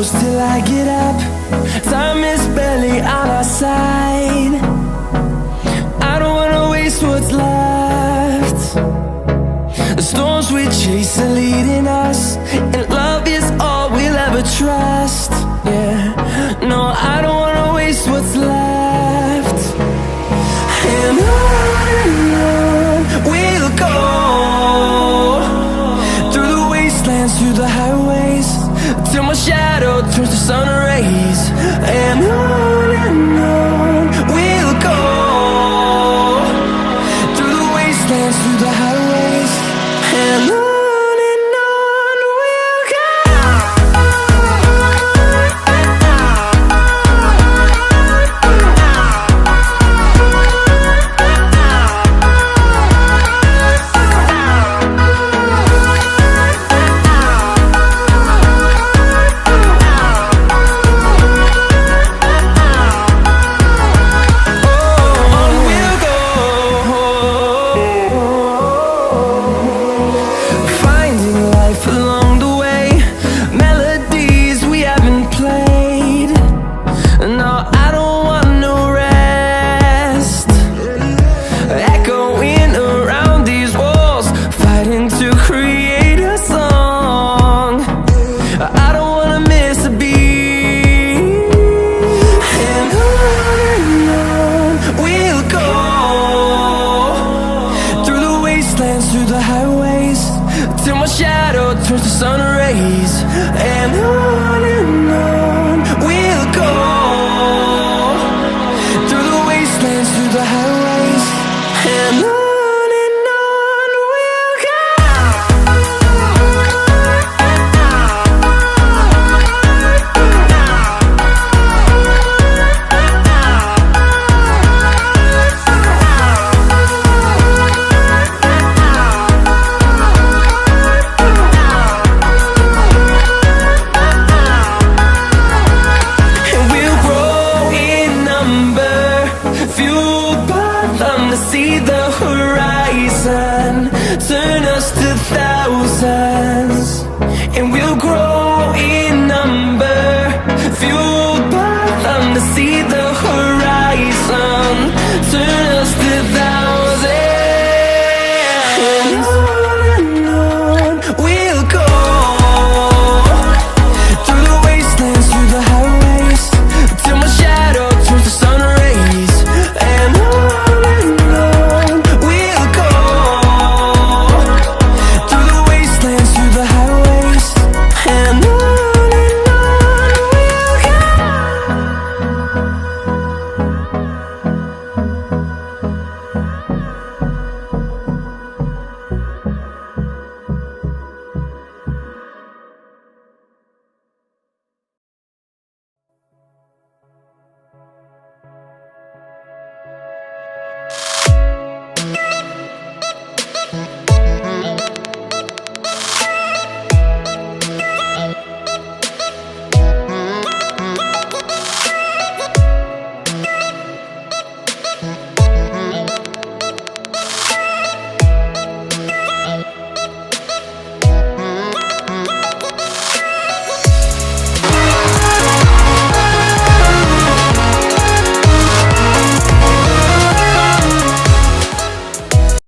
close till I get up. Time is barely on our side. I don't wanna waste what's left. The storms we chase are leading us, and love is all we'll ever trust. Yeah, no, I don't wanna waste what's left. And on we'll go, through the wastelands, through the highways, till my shadow turns to sun rays. And on we'll go, through the wastelands, through the highways, and on we'll go. Through the highways, till my shadow turns to sun rays. And on we'll go, through the wastelands, through the highways.